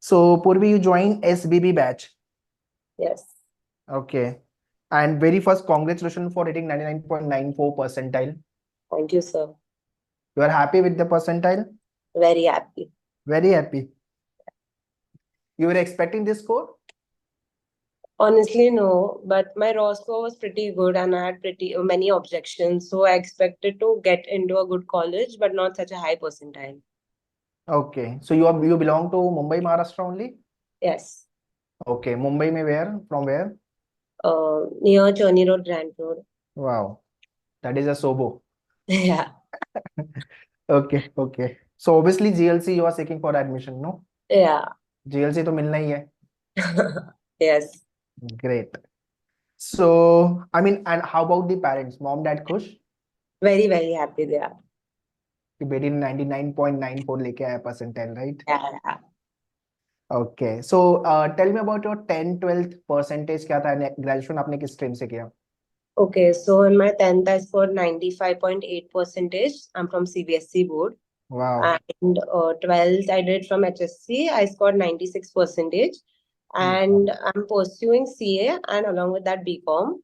So Purvi, you joined SBB batch. Yes. Okay. And very first, congratulations for hitting 99.94 percentile. Thank you, sir. You are happy with the percentile? Very happy. Very happy. You were expecting this score? Honestly, no, but my raw score was pretty good and I had pretty many objections. So I expected to get into a good college, but not such a high percentile. Okay. So you belong to Mumbai, Maharashtra only? Yes. Okay. Mumbai mein where? From where? Near Cherney Road, Grand Road. Wow. That is a Sobo. Yeah. Okay. Okay. So obviously GLC you are seeking for admission, no? Yeah. GLC तो मिलना ही है. Yes. Great. So, I mean, and how about the parents? Mom, dad खुश Very, very happy they are. कि बेटी ने 99.94 लेके आया percentile, right? Yeah. Okay. So, tell me about your 10th, 12th percentage क्या था? Graduation आपने किस stream से किया? Okay, so in my 10th, I scored 95.8 percentage. I'm from CBSE board. Wow. And 12th, I did from HSC. I scored 96 percentage. And I'm pursuing CA and along with that BCom.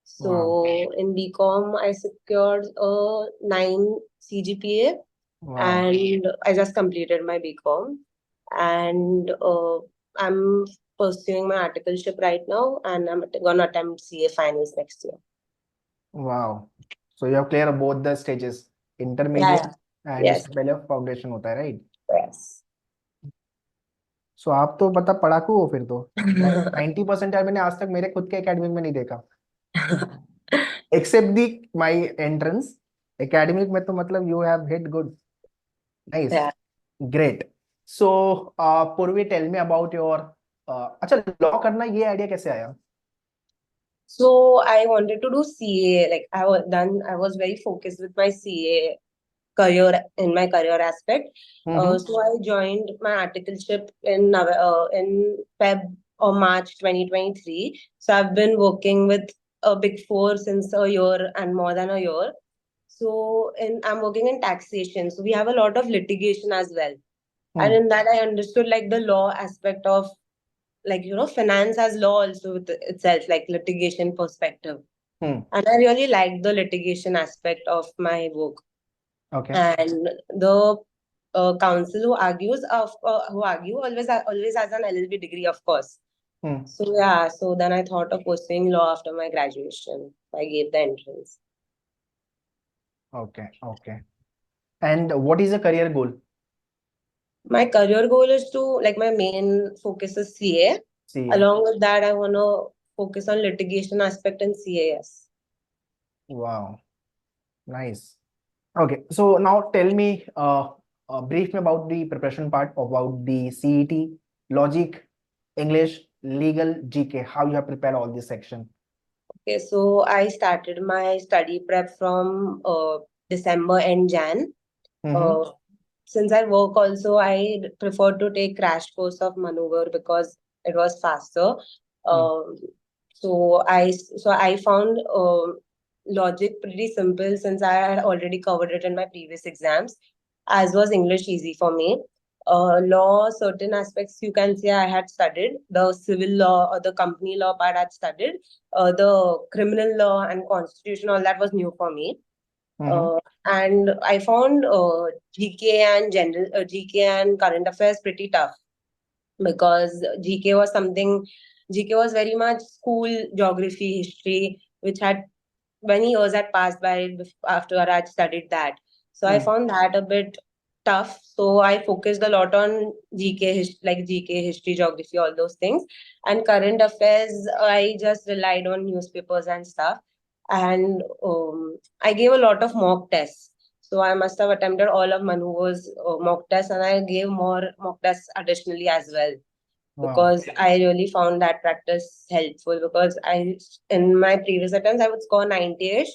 So Wow. in BCom, I secured a 9 CGPA Wow. and I just completed my BCom. And I'm pursuing my articleship right now and I'm going to attempt CA finals next year. Wow. So you have cleared both the stages, intermediate and Yes. इससे पहले foundation होता है, right? Yes. So आप तो मतलब पढ़ाकू हो फिर तो. 90% मैंने आज तक मेरे खुद के academic में नहीं देखा. Except the my entrance academic में तो मतलब you have hit good. Nice. Yeah. Great. So Purvi, tell me about your अच्छा law करना ये idea कैसे आया? So I wanted to do CA. Like I was very focused with my CA career in my career aspect. So I joined my articleship in Feb or March 2023. So I've been working with a Big Four since a year and more than a year. So I'm working in taxation. So we have a lot of litigation as well. And in that I understood like the law aspect of like finance has law also with itself, like litigation perspective. And I really liked the litigation aspect of my work. Okay. And the counsel who argues always has an LLB degree, of course. So yeah, so then I thought of pursuing law after my graduation. I gave the entrance. Okay. Okay. And what is the career goal? My career goal is to, like, my main focus is CA. CA. Along with that, I want to focus on litigation aspect and CAS. Wow. Nice. Okay. So now tell me, brief me about the preparation part, about the CET, logic, English, legal, GK, how you have prepared all this section. Okay, so I started my study prep from December and Jan. Since I work also, I prefer to take crash course of Manoeuvre because it was faster. So I found logic pretty simple since I had already covered it in my previous exams, as was English easy for me. Law, certain aspects you can say I had studied. The civil law or the company law part I had studied. The criminal law and constitution, all that was new for me. And I found GK and GK and current affairs pretty tough because GK was very much school geography, history, which had many years had passed by after I had studied that. So I found that a bit tough. So I focused a lot on like GK, history, geography, all those things. And current affairs, I just relied on newspapers and stuff. And I gave a lot of mock tests. So I must have attempted all of Manu's mock tests, and I gave more mock tests additionally as well. Wow. Because I really found that practice helpful because in my previous attempts, I would score 90-ish,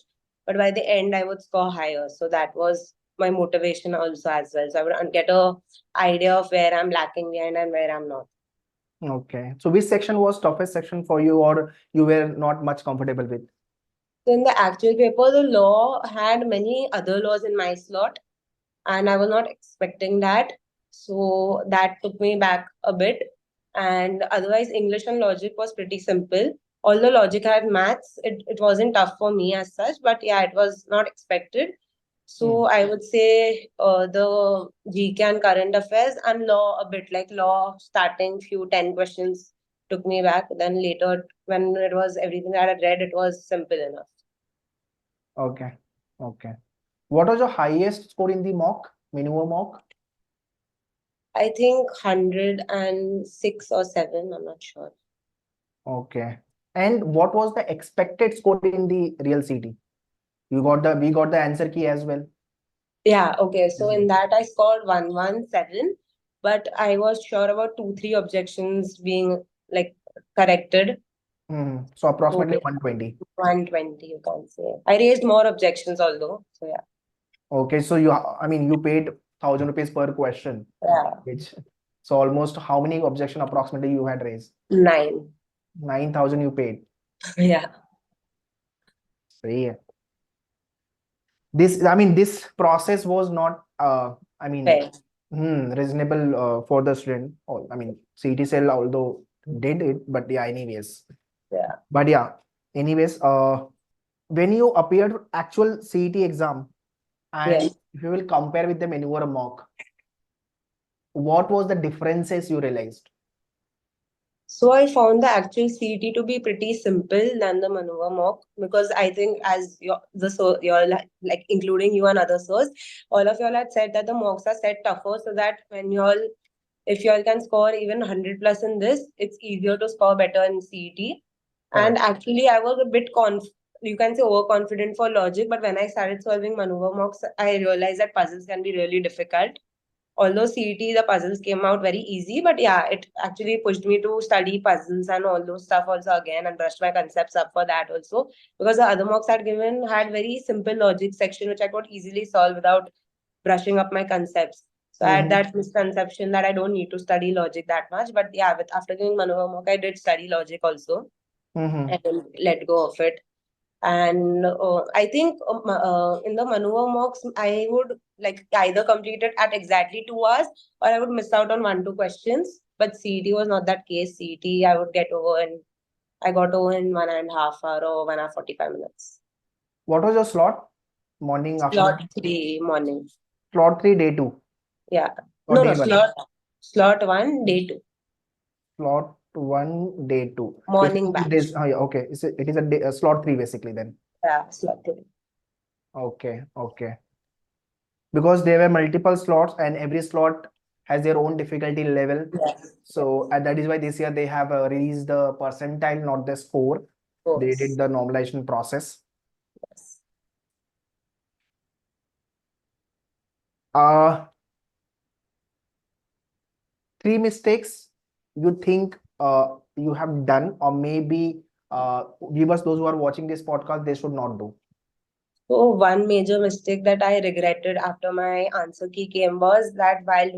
but by the end, I would score higher. So that was my motivation also as well. So I would get a idea of where I'm lacking behind and where I'm not. Okay. So which section was toughest section for you or you were not much comfortable with? So in the actual paper, the law had many other laws in my slot, and I was not expecting that. So that took me back a bit. And otherwise, English and logic was pretty simple. Although logic had maths, it wasn't tough for me as such, but yeah, it was not expected. So I would say the GK and current affairs and law a bit, like law starting few 10 questions took me back. Then later when it was everything that I had read, it was simple enough. Okay. Okay. What was your highest score in the maneuver mock? I think 106 or 7, I'm not sure. Okay. And what was the expected score in the real CT? We got the answer key as well. Yeah, okay. So in that I scored 117, but I was sure about 2-3 objections being like corrected. So approximately So 120. 120, you can say. I raised more objections although. So yeah. Okay, so you paid 1,000 rupees per question, Yeah. so almost how many objection approximately you had raised? 9. 9,000 you paid. Yeah. सही है. This process was not Fair. reasonable for the student. CT cell although did it, but yeah, anyways. Yeah. But yeah, anyways, when you appeared actual CET exam, and Yes. if you will compare with the maneuver mock, what was the differences you realized? So I found the actual CET to be pretty simple than the maneuver mock, because I think as you're like including you and other sirs, all of y'all had said that the mocks are set tougher so that when y'all if y'all can score even 100 plus in this, it's easier to score better in CET. And Correct. actually, I was a bit you can say overconfident for logic, but when I started solving maneuver mocks, I realized that puzzles can be really difficult. Although CET, the puzzles came out very easy, but yeah, it actually pushed me to study puzzles and all those stuff also again and brushed my concepts up for that also. Because the other mocks I'd given had very simple logic section, which I could easily solve without brushing up my concepts. So I had that misconception that I don't need to study logic that much. But yeah, after giving Manoeuvre mock, I did study logic also and then let go of it. And I think in the Manoeuvre mocks, I would like either complete it at exactly 2 hours or I would miss out on 1-2 questions. But CET was not that case. CET, I got over in 1.5 hour or 1 hour 45 minutes. What was your slot? Morning, Slot afternoon? 3 morning. Slot 3, day 2, Yeah. or No, day 1? slot 1, day 2. Slot 1, day 2. So Morning batch. yeah, okay. It is a slot 3 basically then. Yeah, slot 3. Okay, okay. Because there were multiple slots and every slot has their own difficulty level. Yes. So that is why this year they have released the percentile, not the score. They did the normalization process. Yes. Three mistakes you think you have done, or maybe viewers, those who are watching this podcast, they should not do. So one major mistake that I regretted after my answer key came was that while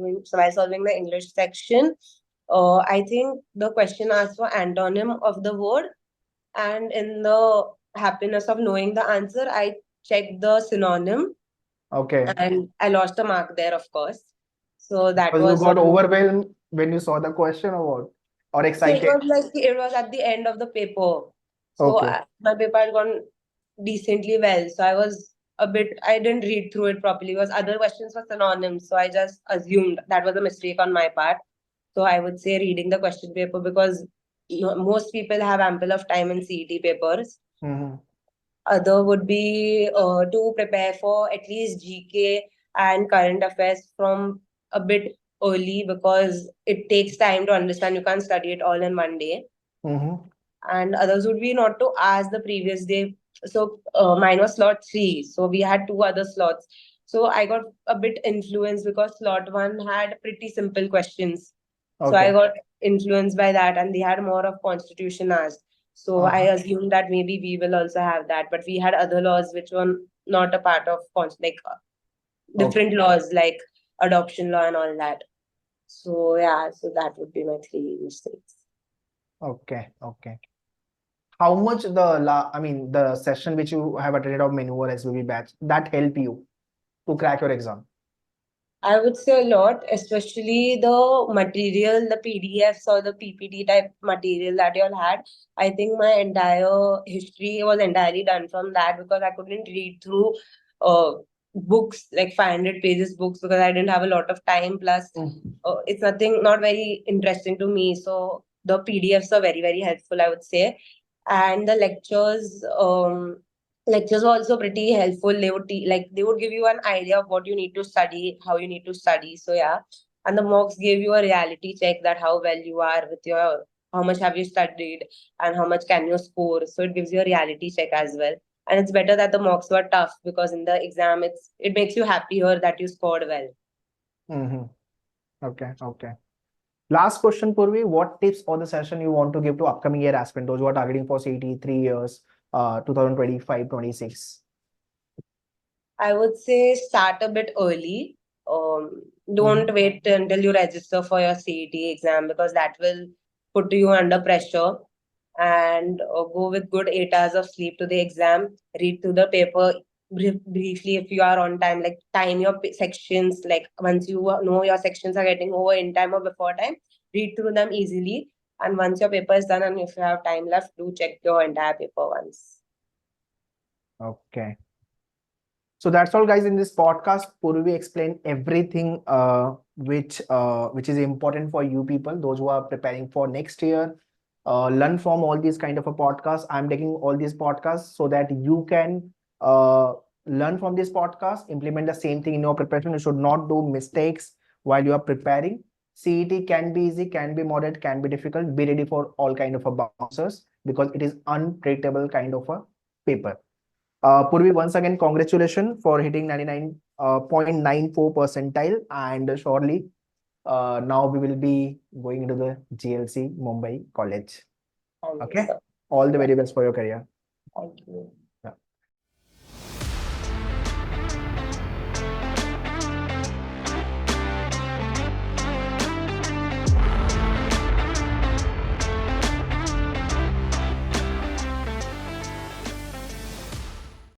solving the English section, I think the question asked for antonym of the word, and in the happiness of knowing the answer, I checked the synonym, Okay. and I lost a mark there, of course. So that Because you was got one. overwhelmed when you saw the question, or what? Or So excited? it was at the end of the paper. So Okay. my paper had gone decently well. So I didn't read through it properly because other questions were synonyms. So I just assumed that was a mistake on my part. So I would say reading the question paper, because most people have ample of time in CET papers. Other would be to prepare for at least GK and current affairs from a bit early, because it takes time to understand. You can't study it all in one day. And others would be not to ask the previous day. So mine was slot 3. So we had 2 other slots. So I got a bit influenced because slot 1 had pretty simple questions. So I got influenced by that, and they had more of constitution asked. So I assumed that maybe we will also have that. But we had other laws which were not a part of different laws like adoption law and all that. So yeah, so that would be my 3 mistakes. Okay, okay. How much the session which you have attended of maneuver SBB batch that help you to crack your exam? I would say a lot, especially the material, the PDFs or the PPT type material that you all had. I think my entire history was entirely done from that because I couldn't read through uh, books, like 500 pages books, because I didn't have a lot of time. Plus, it's not very interesting to me. So the PDFs are very, very helpful, I would say. And the lectures were also pretty helpful. They would they would give you an idea of what you need to study, how you need to study. So yeah, and the mocks gave you a reality check that how well you are with your how much have you studied and how much can you score. So it gives you a reality check as well. And it's better that the mocks were tough because in the exam it makes you happier that you scored well. Mm-hmm. Okay, okay. Last question, Purvi. What tips or the session you want to give to upcoming year aspirant, those who are targeting for CET 3 years, 2025-26? I would say start a bit early. Don't wait until you register for your CET exam because that will put you under pressure. And go with good 8 hours of sleep to the exam. Read through the paper briefly if you are on time. Like time your sections. Like once you know your sections are getting over in time or before time, read through them easily. And once your paper is done and if you have time left, do check your entire paper once. Okay. So that's all, guys. In this podcast, Purvi explained everything which is important for you people, those who are preparing for next year. Learn from all these kind of a podcast. I'm taking all these podcasts so that you can learn from this podcast, implement the same thing in your preparation. You should not do mistakes while you are preparing. CET can be easy, can be moderate, can be difficult. Be ready for all kind of a bouncers because it is unpredictable kind of a paper. Purvi, once again, congratulations for hitting 99.94 percentile, and surely now we will be going into the GLC Mumbai College. Thank you, Okay, sir. all the Yeah, very best for your career. thank you.